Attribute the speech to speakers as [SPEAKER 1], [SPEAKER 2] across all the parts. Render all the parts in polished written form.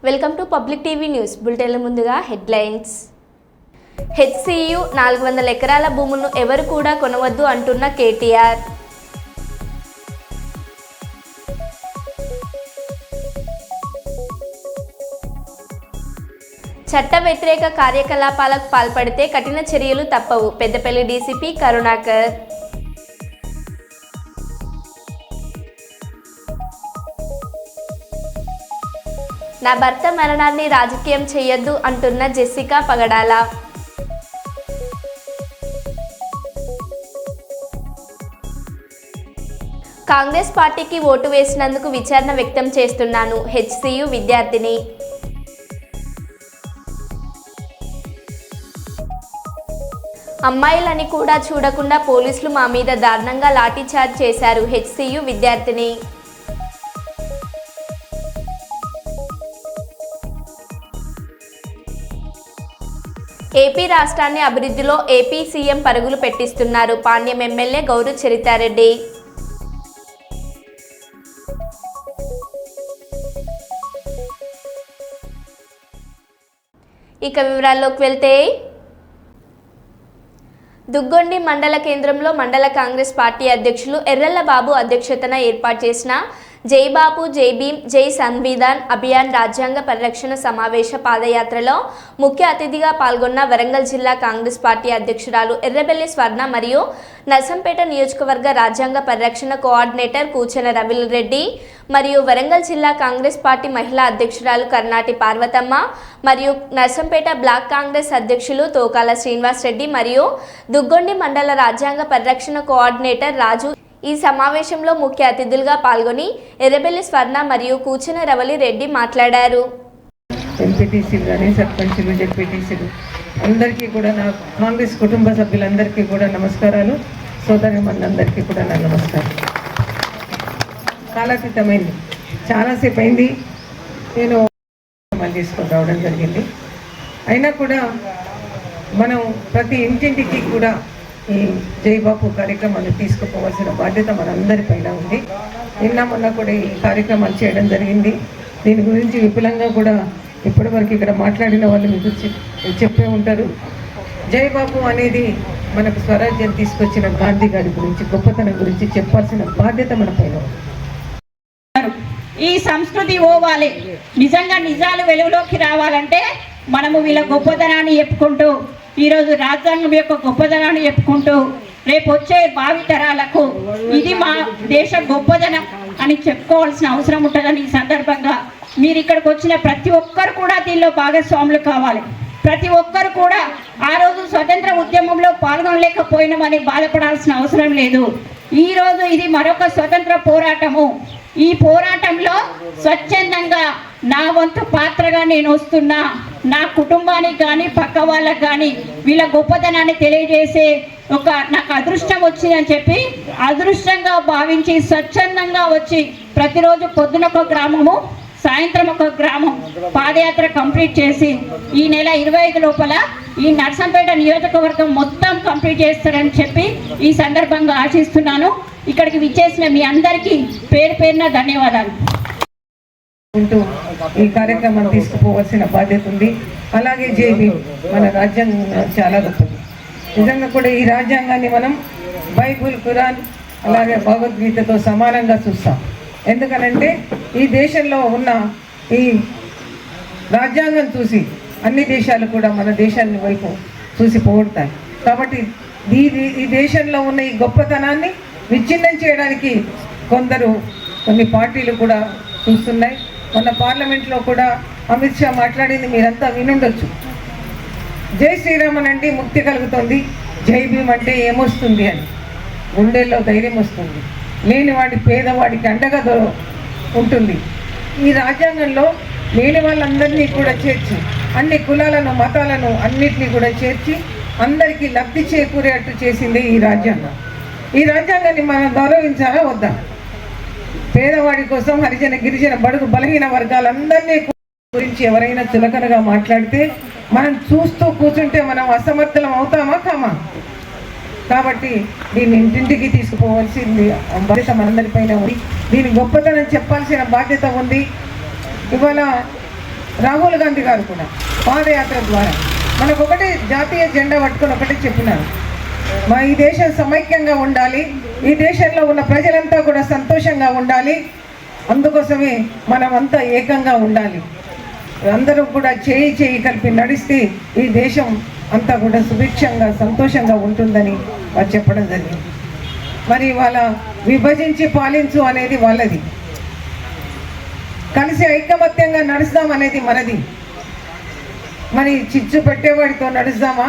[SPEAKER 1] Welcome to public TV news బులెటిన్ల ముందుగా headlines. HCU 400 ఎకరాల భూములను ఎవరు కూడా కొనవద్దు అంటున్న కేటీఆర్. చట్ట వ్యతిరేక కార్యకలాపాలకు పాల్పడితే కఠిన చర్యలు తప్పవు, పెద్దపల్లి డీసీపీ కరుణాకర్. నా భర్త మరణాన్ని రాజకీయం చేయొద్దు అంటున్న జెసికా పగడాల. కాంగ్రెస్ పార్టీకి ఓటు వేసినందుకు విచారణ వ్యక్తం చేస్తున్నాను, హెచ్సియు విద్యార్థిని. అమ్మాయిలని కూడా చూడకుండా పోలీసులు మా మీద దారుణంగా లాఠీచార్జ్ చేశారు, హెచ్సియు విద్యార్థిని. ఏపీ రాష్ట్రాన్ని అభివృద్ధిలో ఏపీ సీఎం పరుగులు పెట్టిస్తున్నారు, పాణ్యం ఎమ్మెల్యే గౌరు చరితారెడ్డి. ఇక వివరాల్లోకి వెళ్తే, దుగ్గొండి మండల కేంద్రంలో మండల కాంగ్రెస్ పార్టీ అధ్యక్షులు ఎర్రల్ల బాబు అధ్యక్షతన ఏర్పాటు చేసిన జై బాపు జై భీమ్ జై సంవిధాన్ అభియాన్ రాజ్యాంగ పరిరక్షణ సమావేశ పాదయాత్రలో ముఖ్య అతిథిగా పాల్గొన్న వరంగల్ జిల్లా కాంగ్రెస్ పార్టీ అధ్యక్షురాలు ఎర్రబెల్లి స్వర్ణ మరియు నర్సంపేట నియోజకవర్గ రాజ్యాంగ పరిరక్షణ కోఆర్డినేటర్ కూచెన రవిరెడ్డి మరియు వరంగల్ జిల్లా కాంగ్రెస్ పార్టీ మహిళా అధ్యక్షురాలు కర్నాటి పార్వతమ్మ మరియు నర్సంపేట బ్లాక్ కాంగ్రెస్ అధ్యక్షులు తోకాల శ్రీనివాస్ రెడ్డి మరియు దుగ్గొండి మండల రాజ్యాంగ పరిరక్షణ కోఆర్డినేటర్ రాజు ఈ సమావేశంలో ముఖ్య అతిథులుగా పాల్గొని ఎర్రబెల్లి స్వర్ణ మరియు కూచెన రవలి రెడ్డి మాట్లాడారు.
[SPEAKER 2] ఎంపీటీసీలు కానీ సర్పంచులు జెడ్పీటీసీలు అందరికీ కూడా నా కాంగ్రెస్ కుటుంబ సభ్యులందరికీ కూడా నమస్కారాలు, సోదరి మనందరికీ కూడా నా నమస్కారం. కాలాతీతమైంది, చాలాసేపు అయింది నేను తీసుకొని రావడం జరిగింది. అయినా కూడా మనం ప్రతి ఇంటింటికి కూడా ఈ జై బాపు కార్యక్రమాన్ని తీసుకుపోవాల్సిన బాధ్యత మనందరిపైన ఉంది. నిన్న మొన్న కూడా ఈ కార్యక్రమాలు చేయడం జరిగింది. దీని గురించి విపులంగా కూడా ఇప్పటివరకు ఇక్కడ మాట్లాడిన వాళ్ళు మీకు చెప్పే ఉంటారు. జై బాపు అనేది మనకు స్వరాజ్యం తీసుకొచ్చిన గాంధీ గారి గురించి, గొప్పతనం గురించి చెప్పాల్సిన బాధ్యత మన పైన.
[SPEAKER 3] ఈ సంస్కృతి పోవాలి, నిజంగా నిజాలు వెలుగులోకి రావాలంటే మనము వీళ్ళ గొప్పతనాన్ని చెప్పుకుంటూ, ఈరోజు రాజ్యాంగం యొక్క గొప్పదనాన్ని చెప్పుకుంటూ రేపు వచ్చే భావితరాలకు ఇది మా దేశ గొప్పదనం అని చెప్పుకోవాల్సిన అవసరం ఉంటుందని ఈ సందర్భంగా మీరు ఇక్కడికి వచ్చిన ప్రతి ఒక్కరు కూడా దీనిలో భాగస్వాములు కావాలి. ప్రతి ఒక్కరు కూడా ఆ రోజు స్వతంత్ర ఉద్యమంలో పాల్గొనలేకపోయినామని బాధపడాల్సిన అవసరం లేదు. ఈరోజు ఇది మరొక స్వతంత్ర పోరాటము. ఈ పోరాటంలో స్వచ్ఛందంగా నా వంతు పాత్రగా నేను వస్తున్నా, నా కుటుంబానికి కానీ పక్క వాళ్ళకి కానీ వీళ్ళ గొప్పతనాన్ని తెలియజేసే నాకు అదృష్టం వచ్చిందని చెప్పి అదృష్టంగా భావించి స్వచ్ఛందంగా వచ్చి ప్రతిరోజు పొద్దున ఒక గ్రామము సాయంత్రం ఒక గ్రామం పాదయాత్ర కంప్లీట్ చేసి ఈ నెల 25 లోపల ఈ నర్సంపేట నియోజకవర్గం మొత్తం కంప్లీట్ చేస్తారని చెప్పి ఈ సందర్భంగా ఆశిస్తున్నాను. ఇక్కడికి విచ్చేసిన మీ అందరికీ పేరు పేరున ధన్యవాదాలు.
[SPEAKER 2] ఈ కార్యక్రమం తీసుకుపోవాల్సిన బాధ్యత ఉంది. అలాగే జై భీమ్, మన రాజ్యాంగం చాలా గొప్పది. నిజంగా కూడా ఈ రాజ్యాంగాన్ని మనం బైబుల్, ఖురాన్ అలాగే భగవద్గీతతో సమానంగా చూస్తాం. ఎందుకనంటే ఈ దేశంలో ఉన్న ఈ రాజ్యాంగం చూసి అన్ని దేశాలు కూడా మన దేశాన్ని వైపు చూసి పోగొడతాయి. కాబట్టి ఈ దేశంలో ఉన్న ఈ గొప్పతనాన్ని విచ్ఛిన్నం చేయడానికి కొన్ని పార్టీలు కూడా చూస్తున్నాయి. మన పార్లమెంట్లో కూడా అమిత్ షా మాట్లాడింది మీరంతా వినుండొచ్చు. జై శ్రీరామ్ అంటే ముక్తి కలుగుతుంది, జై భీమ్ అంటే ఏమొస్తుంది అని గుండెల్లో ధైర్యం వస్తుంది, లేనివాడి పేదవాడికి అండగా ఉంటుంది. ఈ రాజ్యాంగంలో లేని వాళ్ళందరినీ కూడా చేర్చి అన్ని కులాలను మతాలను అన్నిటినీ కూడా చేర్చి అందరికీ లబ్ధి చేకూరేట్టు చేసింది ఈ రాజ్యాంగం. ఈ రాజ్యాంగాన్ని మనం గౌరవించాలా వద్దా? పేదవాడి కోసం హరిజన గిరిజన బడుగు బలహీన వర్గాలందరినీ గురించి ఎవరైనా చులకనగా మాట్లాడితే మనం చూస్తూ కూర్చుంటే మనం అసమర్థులం అవుతామా కామా? కాబట్టి దీన్ని ఇంటింటికి తీసుకుపోవాల్సింది బాధ్యత మనందరిపైన ఉంది. దీని గొప్పతనం చెప్పాల్సిన బాధ్యత ఉంది. ఇవాళ రాహుల్ గాంధీ గారు కూడా పాదయాత్ర ద్వారా మనకు ఒకటే జాతీయ జెండా పట్టుకొని ఒకటే చెప్పినారు, ఈ దేశం సమైక్యంగా ఉండాలి, ఈ దేశంలో ఉన్న ప్రజలంతా కూడా సంతోషంగా ఉండాలి, అందుకోసమే మనమంతా ఏకంగా ఉండాలి, అందరూ కూడా చేయి కలిపి నడిస్తే ఈ దేశం అంతా కూడా సుభిక్షంగా సంతోషంగా ఉంటుందని వారు చెప్పడం జరిగింది. మరి వాళ్ళ విభజించి పాలించు అనేది వాళ్ళది, కలిసి ఐకమత్యంగా నడుస్తాం అనేది మనది. మరి చిచ్చు పెట్టేవాడితో నడుస్తామా,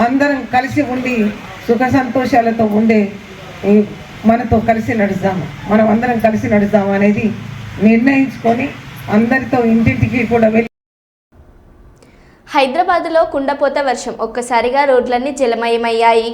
[SPEAKER 2] అందరం కలిసి ఉండి సుఖ సంతోషాలతో ఉండే మనతో కలిసి నడుస్తాము, మనం అందరం కలిసి నడుస్తాము అనేది నిర్ణయించుకొని అందరితో ఇంటింటికి కూడా వెళ్ళి.
[SPEAKER 1] హైదరాబాద్లో కుండపోత వర్షం ఒక్కసారిగా రోడ్లన్నీ జలమయమయ్యాయి.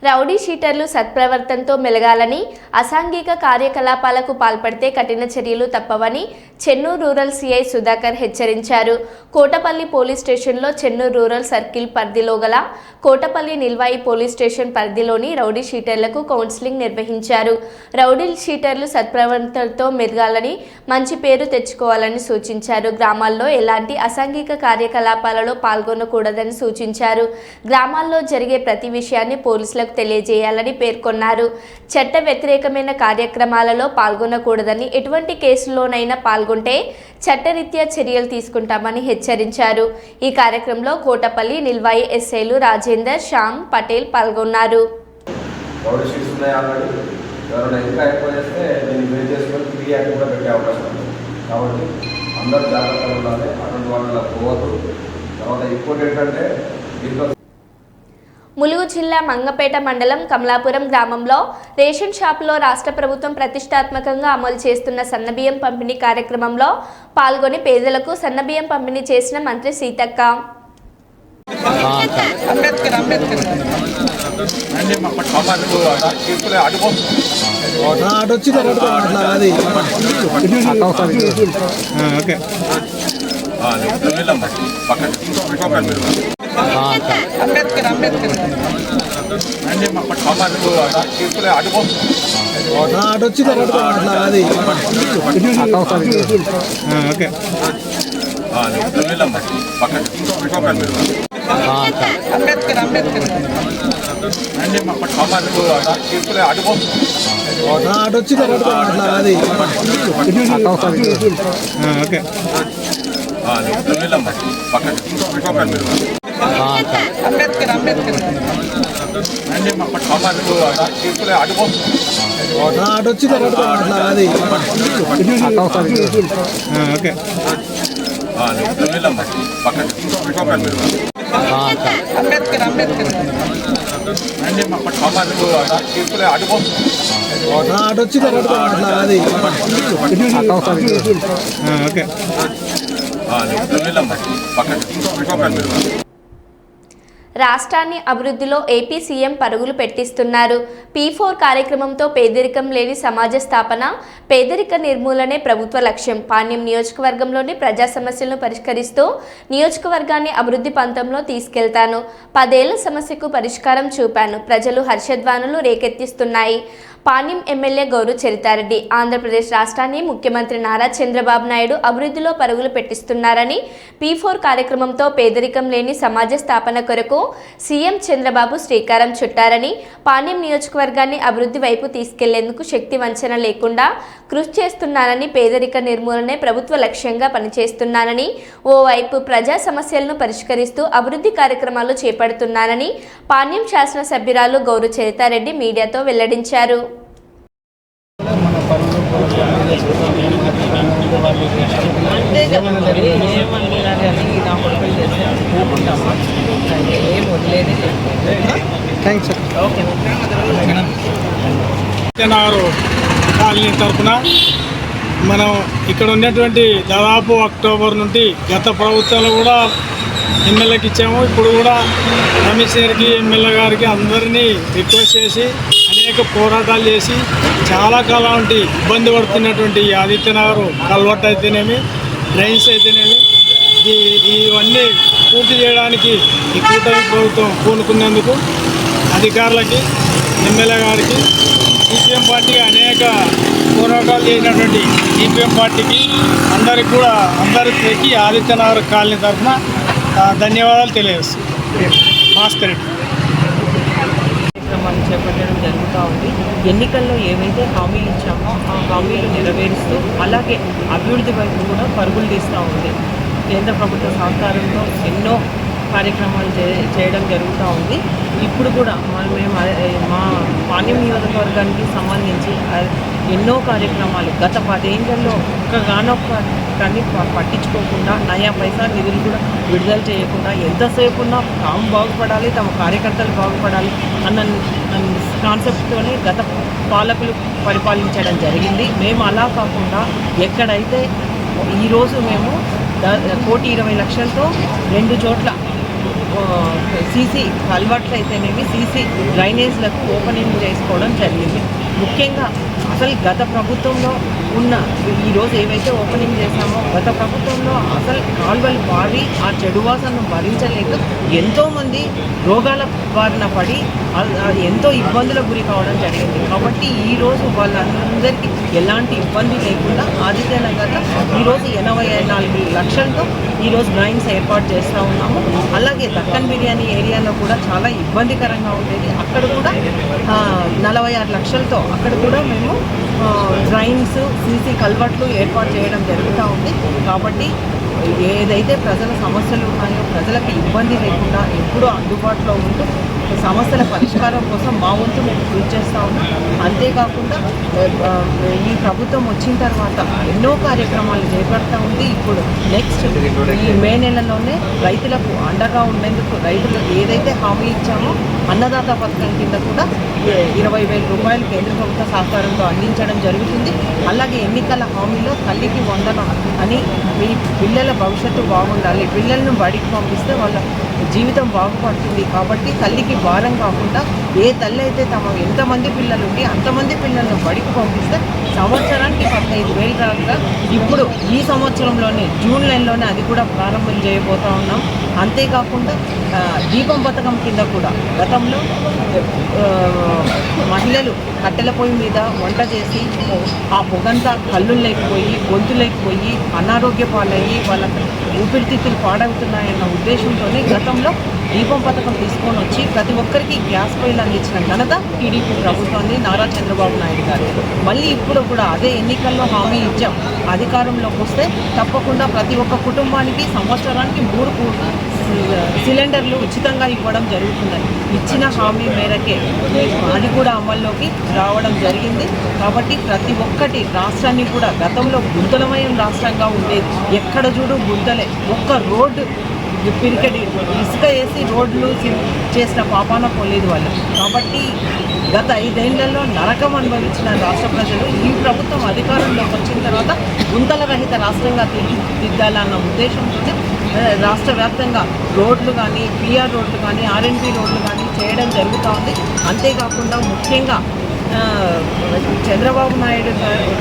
[SPEAKER 1] రౌడీ షీటర్లు సత్ప్రవర్తనతో మెలగాలని, అసాంఘిక కార్యకలాపాలకు పాల్పడితే కఠిన చర్యలు తప్పవని చెన్నూరు రూరల్ సిఐ సుధాకర్ హెచ్చరించారు. కోటపల్లి పోలీస్ స్టేషన్లో చెన్నూరు రూరల్ సర్కిల్ పరిధిలో గల కోటపల్లి నిల్వాయి పోలీస్ స్టేషన్ పరిధిలోని రౌడీ షీటర్లకు కౌన్సిలింగ్ నిర్వహించారు. రౌడీ షీటర్లు సత్ప్రవర్తనతో మెలగాలని, మంచి పేరు తెచ్చుకోవాలని సూచించారు. గ్రామాల్లో ఎలాంటి అసాంఘిక కార్యకలాపాలలో పాల్గొనకూడదని సూచించారు. గ్రామాల్లో జరిగే ప్రతి విషయాన్ని పోలీసులకు తెలియజేయాలని పేర్కొన్నారు. చట్ట వ్యతిరేకమైన కార్యక్రమాలలో పాల్గొనకూడదని, ఎటువంటి కేసులోనైనా పాల్గొంటే చట్టరీత్యా చర్యలు తీసుకుంటామని హెచ్చరించారు. ఈ కార్యక్రమంలో కోటపల్లి నిల్వాయి ఎస్ఐలు రాజేందర్, శ్యామ్, పటేల్ పాల్గొన్నారు. ములుగు జిల్లా మంగపేట మండలం కమలాపురం గ్రామంలో రేషన్ షాపులో రాష్ట్ర ప్రభుత్వం ప్రతిష్టాత్మకంగా అమలు చేస్తున్న సన్నబియ్యం పంపిణీ కార్యక్రమంలో పాల్గొని పేదలకు సన్నబియ్యం పంపిణీ చేసిన మంత్రి సీతక్క. రాష్ట్రాన్ని అభివృద్ధిలో ఏపీ సీఎం పరుగులు పెట్టిస్తున్నారు. P4 కార్యక్రమంతో పేదరికం లేని సమాజ స్థాపన, పేదరిక నిర్మూలనే ప్రభుత్వ లక్ష్యం. పాణ్యం నియోజకవర్గంలోని ప్రజా సమస్యలను పరిష్కరిస్తూ నియోజకవర్గాన్ని అభివృద్ధి పంతంలో తీసుకెళ్తాను. 10 ఏళ్ల సమస్యకు పరిష్కారం చూపాను. ప్రజలు హర్షధ్వానులు రేకెత్తిస్తున్నాయి. పాణ్యం ఎమ్మెల్యే గౌరు చరితారెడ్డి. ఆంధ్రప్రదేశ్ రాష్ట్రాన్ని ముఖ్యమంత్రి నారా చంద్రబాబు నాయుడు అభివృద్ధిలో పరుగులు పెట్టిస్తున్నారని, P4 కార్యక్రమంతో పేదరికం లేని సమాజ స్థాపన కొరకు సీఎం చంద్రబాబు శ్రీకారం చుట్టారని, పాణ్యం నియోజకవర్గాన్ని అభివృద్ధి వైపు తీసుకెళ్లేందుకు శక్తి వంచన లేకుండా కృషి చేస్తున్నానని, పేదరిక నిర్మూలనే ప్రభుత్వ లక్ష్యంగా పనిచేస్తున్నానని, ఓవైపు ప్రజా సమస్యలను పరిష్కరిస్తూ అభివృద్ధి కార్యక్రమాలు చేపడుతున్నానని పాణ్యం శాసనసభ్యురాలు గౌరు చరితారెడ్డి మీడియాతో వెల్లడించారు.
[SPEAKER 4] అంటే
[SPEAKER 3] పోకుంటామా ఏం వదిలేదే లేదు.
[SPEAKER 4] Thanks sir.
[SPEAKER 3] ఓకే
[SPEAKER 5] నారు కాలనీ తరఫున మనం ఇక్కడ ఉన్నటువంటి దాదాపు అక్టోబర్ నుండి గత ప్రభుత్వంలో కూడా ఎమ్మెల్యేకి ఇచ్చాము. ఇప్పుడు కూడా కమిషనర్కి ఎమ్మెల్యే గారికి అందరినీ రిక్వెస్ట్ చేసి అనేక పోరాటాలు చేసి చాలా కాలం వంటి ఇబ్బంది పడుతున్నటువంటి ఆదిత్యనగర్ కల్వర్ట్ అయితేనేమి, డ్రైన్స్ అయితేనేమి, ఇవన్నీ పూర్తి చేయడానికి ఈ కూటమి ప్రభుత్వం పూనుకున్నందుకు అధికారులకి, ఎమ్మెల్యే గారికి, సిపిఎం పార్టీకి అనేక పోరాటాలు చేసినటువంటి సిపిఎం పార్టీకి అందరికీ ఆదిత్యనగర్ కాలనీ తరఫున ధన్యవాదాలు తెలియజేస్తున్నాం. భాస్కర్ రెడ్డి.
[SPEAKER 3] కార్యక్రమాలు చేపట్టడం జరుగుతూ ఉంది. ఎన్నికల్లో ఏవైతే హామీలు ఇచ్చామో ఆ హామీలు నెరవేరుస్తూ అలాగే అభివృద్ధి వైపు కూడా పరుగులు తీస్తూ ఉంది. కేంద్ర ప్రభుత్వ సహకారంతో ఎన్నో కార్యక్రమాలు చేయడం జరుగుతూ ఉంది. ఇప్పుడు కూడా మేము మా పాణ్యం నియోజకవర్గానికి సంబంధించి ఎన్నో కార్యక్రమాలు గత 10 ఏళ్లలో ఒక్కగానొక్క కానీ పట్టించుకోకుండా నయా పైసా నిధులు కూడా విడుదల చేయకుండా ఎంతసేపు ఉన్నా తాము బాగుపడాలి, తమ కార్యకర్తలు బాగుపడాలి అన్న కాన్సెప్ట్తోనే గత పాలకులు పరిపాలించడం జరిగింది. మేము అలా కాకుండా ఎక్కడైతే ఈరోజు మేము 1,20,00,000తో 2 చోట్ల సీసీ కల్వర్ట్లు అయితేనేమి సీసీ డ్రైనేజ్లకు ఓపెనింగ్ చేసుకోవడం జరిగింది. ముఖ్యంగా అసలు గత ప్రభుత్వంలో ఉన్న ఈరోజు ఏవైతే ఓపెనింగ్ చేశామో గత ప్రభుత్వంలో అసలు కాలువలు వాడి ఆ చెడు వాసనను భరించలేక ఎంతోమంది రోగాల బారిన పడి ఎంతో ఇబ్బందులకు గురి కావడం జరిగింది. కాబట్టి ఈరోజు వాళ్ళందరికీ ఎలాంటి ఇబ్బంది లేకుండా ఆదిత్యనగర్లో ఈరోజు 84 లక్షలతో ఈరోజు డ్రైన్స్ ఏర్పాటు చేస్తూ ఉన్నాము. అలాగే దక్కన్ బిర్యానీ ఏరియాలో కూడా చాలా ఇబ్బందికరంగా ఉండేది. అక్కడ కూడా 46 లక్షలతో అక్కడ కూడా మేము డ్రైన్స్, సీసీ కల్వర్ట్లు ఏర్పాటు చేయడం జరుగుతూ ఉంది. కాబట్టి ఏదైతే ప్రజల సమస్యలు ఉన్నాయో ప్రజలకు ఇబ్బంది లేకుండా ఎప్పుడూ అందుబాటులో ఉంటూ సమస్యల పరిష్కారం కోసం మా వంతు మేము కృషి చేస్తూ ఉన్నాం. అంతేకాకుండా ఈ ప్రభుత్వం వచ్చిన తర్వాత ఎన్నో కార్యక్రమాలు చేపడుతూ ఉంది. ఇప్పుడు నెక్స్ట్ ఈ మే నెలలోనే రైతులకు అండగా ఉండేందుకు రైతులు ఏదైతే హామీ ఇచ్చామో అన్నదాత పథకం కింద కూడా 20,000 రూపాయలు కేంద్ర ప్రభుత్వ సహకారంతో అందించడం జరుగుతుంది. అలాగే ఎన్నికల హామీలో తల్లికి వందనం అని మీ పిల్లల భవిష్యత్తు బాగుండాలి, పిల్లలను బడికి పంపిస్తే వాళ్ళ జీవితం బాగుపడుతుంది. కాబట్టి తల్లికి భారం కాకుండా ఏ తల్లి అయితే తమ ఎంతమంది పిల్లలు ఉండి అంతమంది పిల్లలను బడికి పంపిస్తే సంవత్సరానికి 15,000 దాకా ఇప్పుడు ఈ సంవత్సరంలోనే జూన్ నెలలోనే అది కూడా ప్రారంభం చేయబోతూ ఉన్నాం. అంతేకాకుండా దీపం పథకం కింద కూడా గతంలో మహిళలు కట్టెల పొయ్యి మీద వంట చేసి ఆ పొగంతా కళ్ళు లేకపోయి గొంతు లేకపోయి అనారోగ్య పాలయ్యి వాళ్ళ ఊపిరితిత్తులు పాడవుతున్నాయన్న ఉద్దేశంతోనే గతంలో దీపం పథకం తీసుకొని వచ్చి ప్రతి ఒక్కరికి గ్యాస్ పొయ్యిలు అందించిన ఘనత టీడీపీ ప్రభుత్వాన్ని, నారా చంద్రబాబు నాయుడు గారు. మళ్ళీ ఇప్పుడు కూడా అదే ఎన్నికల్లో హామీ ఇచ్చాం. అధికారంలోకి వస్తే తప్పకుండా ప్రతి ఒక్క కుటుంబానికి సంవత్సరానికి 3 సిలిండర్లు ఉచితంగా ఇవ్వడం జరుగుతుందని ఇచ్చిన హామీ మేరకే అది కూడా అమల్లోకి రావడం జరిగింది. కాబట్టి ప్రతి ఒక్కటి రాష్ట్రాన్ని కూడా గతంలో గుంతలమయం రాష్ట్రంగా ఉండేది. ఎక్కడ చూడు గుంతలే, ఒక్క రోడ్డు పిరికెడి ఇసుక వేసి రోడ్లు చేసిన పాపాన పోలేదు వాళ్ళు. కాబట్టి గత 5 ఏళ్లలో నరకం అనుభవించిన రాష్ట్ర ప్రజలు ఈ ప్రభుత్వం అధికారంలోకి వచ్చిన తర్వాత గుంతల రహిత రాష్ట్రంగా తీర్చిదిద్దాలన్న ఉద్దేశంతోనే రాష్ట్ర వ్యాప్తంగా రోడ్లు కానీ, పిఆర్ రోడ్లు కానీ, ఆర్ఎన్బి రోడ్లు కానీ చేయడం జరుగుతూ ఉంది. అంతేకాకుండా ముఖ్యంగా చంద్రబాబు నాయుడు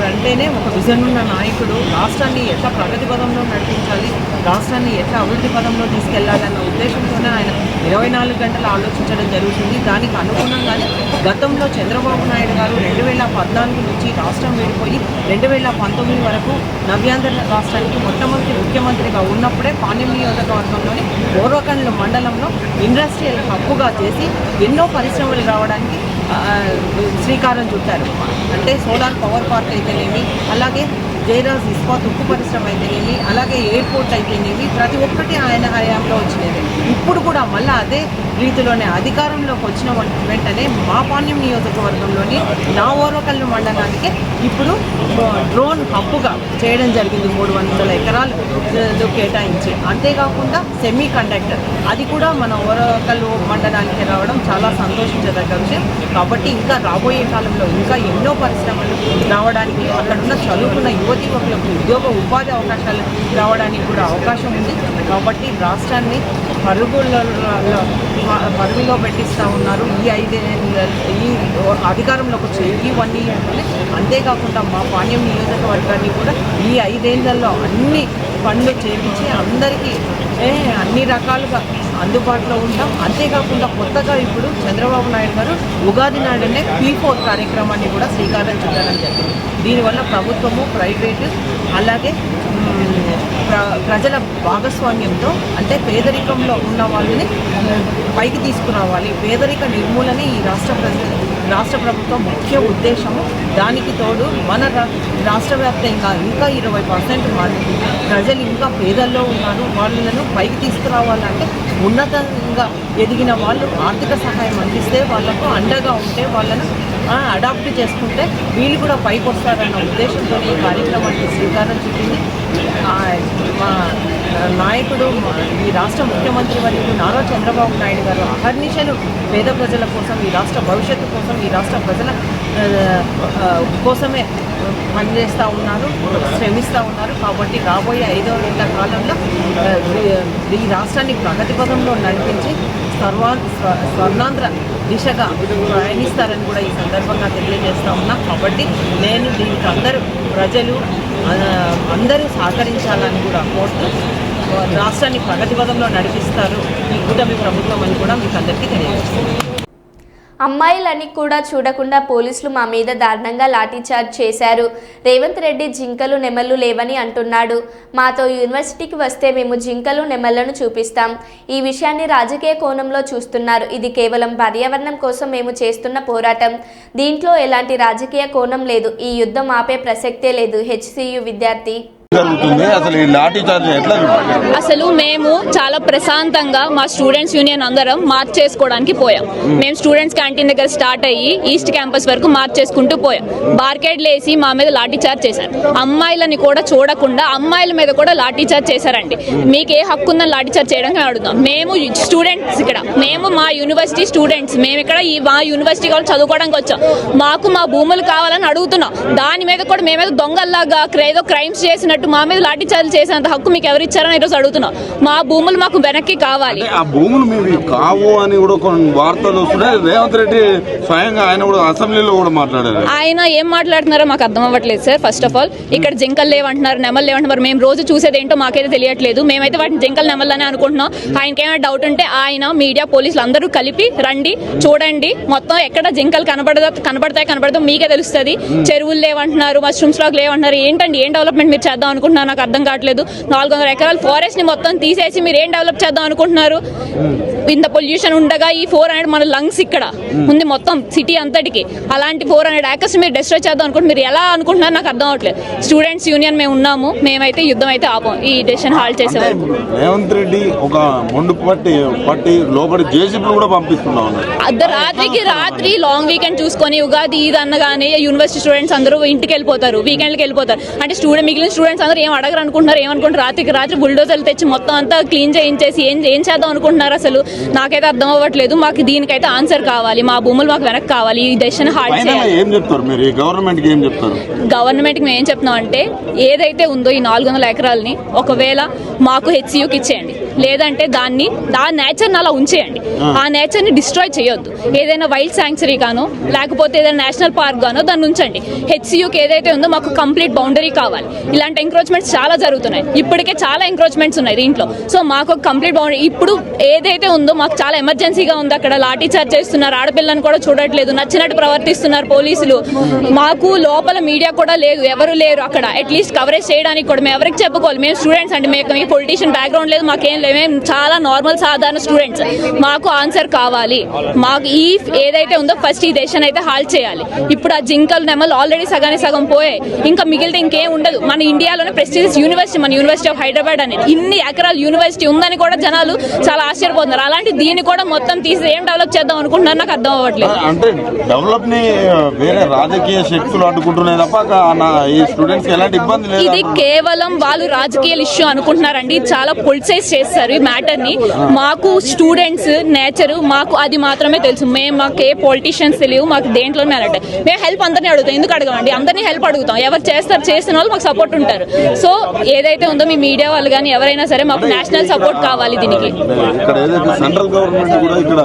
[SPEAKER 3] అంటేనే ఒక విజన్ ఉన్న నాయకుడు. రాష్ట్రాన్ని ఎట్లా ప్రగతి పదంలో నడిపించాలి, రాష్ట్రాన్ని ఎట్లా అభివృద్ధి పదంలో తీసుకెళ్లాలన్న ఉద్దేశంతోనే ఆయన 24 గంటలు ఆలోచించడం జరుగుతుంది. దానికి అనుగుణంగానే గతంలో చంద్రబాబు నాయుడు గారు 2014 నుంచి రాష్ట్రం విడిపోయి 2019 వరకు నవ్యాంధ్ర రాష్ట్రానికి మొట్టమొదటి ముఖ్యమంత్రిగా ఉన్నప్పుడే పాణ్యం నియోజకవర్గంలోని ఓర్వకండ్ల మండలంలో ఇండస్ట్రియల్ హబ్బుగా చేసి ఎన్నో పరిశ్రమలు రావడానికి శ్రీకారం చుట్టారు. అంటే సోలార్ పవర్ పార్క్ అయితేనేమి, అలాగే
[SPEAKER 4] జయరాజ్ ఇస్పాత్ ఉక్కు పరిశ్రమ అయితేనేమి, అలాగే ఎయిర్పోర్ట్ అయితేనేమి, ప్రతి ఒక్కటి ఆయన హయాంలో వచ్చినది. ఇప్పుడు కూడా మళ్ళీ అదే రీతిలోనే అధికారంలోకి వచ్చిన వెంటనే మా పాణ్యం నియోజకవర్గంలోని నా ఓర్వకల్లు మండలానికి ఇప్పుడు డ్రోన్ హబ్బుగా చేయడం జరిగింది. 300 ఎకరాలు కేటాయించి, అంతేకాకుండా సెమీ కండక్టర్ అది కూడా మన ఓర్వకల్లు మండలానికి రావడం చాలా సంతోషించదగ్గ విషయం. కాబట్టి ఇంకా రాబోయే కాలంలో ఇంకా ఎన్నో పరిశ్రమలు రావడానికి, అక్కడున్న చదువుకున్న యువకులకు ఉపాధి అవకాశాలు రావడానికి కూడా అవకాశం ఉంది. కాబట్టి రాష్ట్రాన్ని పరుగులో పెట్టిస్తూ ఉన్నారు ఈ అధికారంలోకి వచ్చే ఈ 1 ఇయర్లోనే. అంతేకాకుండా మా పాణ్యం నియోజకవర్గాన్ని కూడా ఈ 5 ఏళ్లలో అన్ని పనులు చేయించి అందరికీ అన్ని రకాలుగా అందుబాటులో ఉంటాం. అంతేకాకుండా కొత్తగా ఇప్పుడు చంద్రబాబు నాయుడు గారు ఉగాది నాడునే P4 కార్యక్రమాన్ని కూడా శ్రీకారం చుట్టడం జరిగింది. దీనివల్ల ప్రభుత్వము, ప్రైవేటు, అలాగే ప్రజల భాగస్వామ్యంతో, అంటే పేదరికంలో ఉన్న వాళ్ళని పైకి తీసుకురావాలి. పేదరిక నిర్మూలనే ఈ రాష్ట్ర ప్రభుత్వం ముఖ్య ఉద్దేశము. దానికి తోడు మన రాష్ట్ర వ్యాప్తంగా ఇంకా 20% ప్రజలు ఇంకా పేదల్లో ఉన్నారు. వాళ్ళను పైకి తీసుకురావాలంటే ఉన్నతంగా ఎదిగిన వాళ్ళు ఆర్థిక సహాయం అందిస్తే, వాళ్లకు అండగా ఉంటే, వాళ్ళను అడాప్ట్ చేసుకుంటే వీళ్ళు కూడా పైకి వస్తారన్న ఉద్దేశంతో ఈ కార్యక్రమానికి శ్రీకారం చుట్టింది మా నాయకుడు, ఈ రాష్ట్ర ముఖ్యమంత్రి వర్యులు నారా చంద్రబాబు నాయుడు గారు అహర్నిశలు పేద ప్రజల కోసం, ఈ రాష్ట్ర భవిష్యత్తు కోసం, ఈ రాష్ట్ర ప్రజల కోసమే పనిచేస్తూ ఉన్నారు, శ్రమిస్తూ ఉన్నారు. కాబట్టి రాబోయే 5 ఏళ్ల కాలంలో ఈ రాష్ట్రాన్ని ప్రగతి పథంలో నడిపించి స్వర్ణాంధ్ర దిశగా ప్రయాణిస్తారని కూడా ఈ సందర్భంగా తెలియజేస్తూ ఉన్నా. కాబట్టి నేను దీనికి ప్రజలు అందరూ సహకరించాలని కూడా కోరుతూ రాష్ట్రాన్ని ప్రగతి పథంలో నడిపిస్తారు ఈ కూటమి ప్రభుత్వం అని కూడా మీకు అందరికీ తెలియజేస్తాను.
[SPEAKER 1] అమ్మాయిలని కూడా చూడకుండా పోలీసులు మా మీద దారుణంగా లాఠీచార్జ్ చేశారు. రేవంత్ రెడ్డి జింకలు నెమళ్ళు లేవని అంటున్నాడు. మాతో యూనివర్సిటీకి వస్తే మేము జింకలు నెమళ్లను చూపిస్తాం. ఈ విషయాన్ని రాజకీయ కోణంలో చూస్తున్నారు. ఇది కేవలం పర్యావరణం కోసం మేము చేస్తున్న పోరాటం. దీంట్లో ఎలాంటి రాజకీయ కోణం లేదు. ఈ యుద్ధం ఆపే ప్రసక్తే లేదు. HCU విద్యార్థి.
[SPEAKER 6] అసలు మేము చాలా ప్రశాంతంగా మా స్టూడెంట్స్ యూనియన్ అందరం మార్చ్ చేసుకోవడానికి పోయాం. మేము స్టూడెంట్స్ క్యాంటీన్ దగ్గర స్టార్ట్ అయ్యి ఈస్ట్ క్యాంపస్ వరకు మార్చ్ చేసుకుంటూ పోయాం. బార్కేడ్లు వేసి మా మీద లాఠీ చార్జ్ చేశారు. అమ్మాయిలని కూడా చూడకుండా అమ్మాయిల మీద కూడా లాఠీ చార్జ్ చేశారండి. మీకు ఏ హక్కు ఉందని లాఠీ చార్జ్ చేయడానికి అడుగుతాం. మేము స్టూడెంట్స్ ఇక్కడ, మేము మా యూనివర్సిటీ స్టూడెంట్స్, మేము ఇక్కడ మా యూనివర్సిటీ వాళ్ళు చదువుకోవడానికి వచ్చాం. మాకు మా భూములు కావాలని అడుగుతున్నాం. దాని మీద కూడా మేమేదో దొంగల్లాగా ఏదో క్రైమ్స్ చేసిన మా మీద లాఠీ చార్జ్ చేసేంత హక్కు మీకు ఎవరు ఇచ్చారని ఈరోజు అడుగుతున్నాం. మా భూములు మాకు వెనక్కి కావాలి.
[SPEAKER 7] ఆ భూములు మీవి కావు అని కూడా కొన్ని వార్తలు వస్తున్నాయి. రేవంత్ రెడ్డి స్వయంగా ఆయన కూడా అసెంబ్లీలో కూడా మాట్లాడారు. ఆయన
[SPEAKER 6] ఏం మాట్లాడుతున్నారో మాకు అర్థం అవ్వట్లేదు సార్. ఫస్ట్ ఆఫ్ ఆల్ ఇక్కడ జింకలు లేవంటున్నారు, నెమలు లేవంటున్నారు. మేము రోజు చూసేది ఏంటో మాకైతే తెలియట్లేదు. మేమైతే వాటిని జింకలు నెమలని అనుకుంటున్నాం. ఆయనకి ఏమైనా డౌట్ ఉంటే ఆయన, మీడియా, పోలీసులు అందరూ కలిపి రండి, చూడండి మొత్తం ఎక్కడ జింకలు కనబడతాయి మీకే తెలుస్తుంది. చెరువులు లేవంటున్నారు, మష్రూమ్స్ లాగా లేవంటున్నారు. ఏంటండి, ఏం డెవలప్మెంట్ మీరు చేద్దాం అనుకుంటున్నారు? నాకు అర్థం కావట్లేదు. 400 ఎకరాల ఫారెస్ట్ ని మొత్తం తీసేసి మీరు ఏం డెవలప్ చేద్దాం అనుకుంటున్నారు? ఇంత పొల్యూషన్ ఉండగా ఈ 400 మన లంగ్స్ ఇక్కడ ఉంది మొత్తం సిటీ అంతటికి. అలాంటి 400 ఏకర్స్ మీరు డిస్ట్రాయ్ చేద్దాం అనుకుంటే మీరు ఎలా అనుకుంటున్నారు? నాకు అర్థం అవ్వట్లేదు. స్టూడెంట్స్ యూనియన్ మేము ఉన్నాము, మేమైతే యుద్ధం అయితే ఆపం. ఈ డెసిషన్ హాల్ట్ చేసేవారు.
[SPEAKER 7] రేవంత్ రెడ్డి ఒక మొండు పట్టి లోపలి జేసీబీలు కూడా పంపిస్తున్నాం.
[SPEAKER 6] రాత్రి లాంగ్ వీకెండ్ చూసుకొని ఉగాది ఇది అన్నగానే యూనివర్సిటీ స్టూడెంట్స్ అందరూ ఇంటికి వెళ్ళిపోతారు, వీకెండ్కి వెళ్ళిపోతారు. అంటే మిగిలిన స్టూడెంట్స్ అందరూ ఏం అడగరు అనుకుంటున్నారు, ఏమనుకుంటారు? రాత్రి బుల్డోజర్లు తెచ్చి మొత్తం అంతా క్లీన్ చేయించేసి ఏం చేద్దాం అనుకుంటున్నారు? అసలు నాకైతే అర్థం అవ్వట్లేదు. మాకు దీనికైతే ఆన్సర్ కావాలి. మా భూములు మాకు వెనక్కి కావాలి. ఈ డెసిషన్ హాల్ట్ చేయాలి. గవర్నమెంట్ కి మేము ఏం చెప్తున్నాం అంటే, ఏదైతే ఉందో ఈ 400 ఎకరాలని ఒకవేళ మాకు HCUకి ఇచ్చేయండి, లేదంటే దాని నేచర్ అలా ఉంచేయండి. ఆ నేచర్ ని డిస్ట్రాయ్ చేయొద్దు. ఏదైనా వైల్డ్ శాంక్చురీ గానో లేకపోతే ఏదైనా నేషనల్ పార్క్ గానో దాన్ని ఉంచండి. HCUకి ఏదైతే ఉందో మాకు కంప్లీట్ బౌండరీ కావాలి. ఇలాంటి ఎంక్రోచ్మెంట్స్ చాలా జరుగుతున్నాయి. ఇప్పటికే చాలా ఎంక్రోచ్మెంట్స్ ఉన్నాయి దీంట్లో. సో మాకు కంప్లీట్ బౌండరీ ఇప్పుడు ఏదైతే ఉందో మాకు చాలా ఎమర్జెన్సీగా ఉంది. అక్కడ లాఠీ చార్జ్ చేస్తున్నారు, ఆడపిల్లని కూడా చూడట్లేదు, నచ్చినట్టు ప్రవర్తిస్తున్నారు పోలీసులు. మాకు లోపల మీడియా కూడా లేదు, ఎవరు లేరు అక్కడ అట్లీస్ట్ కవరేజ్ చేయడానికి కూడా. మేము ఎవరికి చెప్పుకోవాలి? మేము స్టూడెంట్స్ అంటే, మేము పొలిటీషియన్ బ్యాక్గ్రౌండ్ లేదు, మాకేం లేదు. మేము చాలా నార్మల్ సాధారణ స్టూడెంట్స్. మాకు ఆన్సర్ కావాలి. మాకు ఈ ఏదైతే ఉందో ఫస్ట్ ఈ దేశాన్ని అయితే హాల్ట్ చేయాలి. ఇప్పుడు ఆ జింకలు నెమలు ఆల్రెడీ సగానికి సగం పోయాయి, ఇంకా మిగిలితే ఇంకేం ఉండదు. మన ఇండియాలోనే ప్రెస్టీజియస్ యూనివర్సిటీ, మన యూనివర్సిటీ ఆఫ్ హైదరాబాద్ అనేది ఇన్ని ఎకరాల యూనివర్సిటీ ఉందని కూడా జనాలు చాలా ఆశ్చర్యపోతున్నారు. అలాంటి దీన్ని కూడా మొత్తం తీసి ఏం డెవలప్ చేద్దాం అనుకుంటున్నారు నాకు అర్థం అవ్వట్లేదు.
[SPEAKER 7] అంటే డెవలప్ ని వేరే రాజకీయ శక్తులు అడ్డుకుంటున్నాయి తప్ప ఈ స్టూడెంట్స్ ఎలాంటి ఇబ్బంది లేదు.
[SPEAKER 6] ఇది కేవలం వాళ్ళు రాజకీయ ఇష్యూ అనుకుంటున్నారండి. చాలా పొలిటిసైజ్ చేస్తారు ఈ మ్యాటర్ ని. మాకు స్టూడెంట్స్ నేచర్ మాకు అది మాత్రమే తెలుసు. మాకు ఏ పొలిటీషియన్స్ తెలియదు, మాకు దేంట్లోనే అలాంటి. మేము హెల్ప్ అందరినీ అడుగుతాం, ఎందుకు అడగమండి? అందరినీ హెల్ప్ అడుగుతాం. ఎవరు చేస్తారు, చేసిన వాళ్ళు మాకు సపోర్ట్ ఉంటారు. సో ఏదైతే ఉందో మీ మీడియా వాళ్ళు కానీ ఎవరైనా సరే మాకు నేషనల్ సపోర్ట్ కావాలి దీనికి.
[SPEAKER 7] ఇక్కడ ఏదైతే సెంట్రల్ గవర్నమెంట్ కూడా ఇక్కడ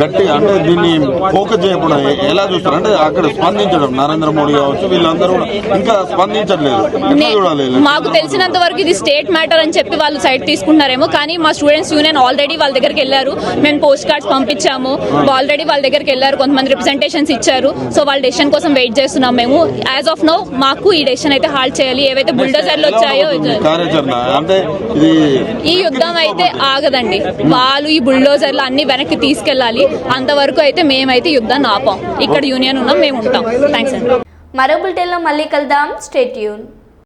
[SPEAKER 7] గట్టిగా అంటే దీన్ని ఫోకస్ చేయకుండా ఎలా చూస్తారు అంటే అక్కడ స్పందించడం, నరేంద్ర మోడీ కావచ్చు వీళ్ళందరూ కూడా ఇంకా స్పందించట్లేదు.
[SPEAKER 6] మాకు తెలిసినంత వరకు ఇది స్టేట్ మ్యాటర్ అని చెప్పి వాళ్ళు సైడ్ తీసుకుంటున్నారేమో, కానీ మా స్టూడెంట్స్ యూనియన్ ఆల్రెడీ వాళ్ళ దగ్గరికి వెళ్ళారు. మేము పోస్ట్ కార్డ్స్ పంపించాము, ఆల్రెడీ వాళ్ళ దగ్గరికి వెళ్ళారు, కొంతమంది రిప్రజెంటేషన్స్ ఇచ్చారు. సో వాళ్ళ డెసిషన్ కోసం వెయిట్ చేస్తున్నాం మేము. యాజ్ ఆఫ్ నౌ మాకు ఈ డెసిషన్ అయితే హాల్ట్ చేయాలి. ఏవైతే బుల్డోజర్లు వచ్చాయో ఈ యుద్ధం అయితే ఆగదండి. వాళ్ళు ఈ బుల్డోజర్లు అన్ని వెనక్కి తీసుకెళ్లాలి. అంతవరకు అయితే మేమైతే యుద్ధాన్ని ఆపాం. ఇక్కడ యూనియన్ ఉన్నాం, మేము ఉంటాం. థ్యాంక్స్ అండి.
[SPEAKER 1] మరో బులెటిన్లో మళ్ళీ కలుద్దాం. Stay tune.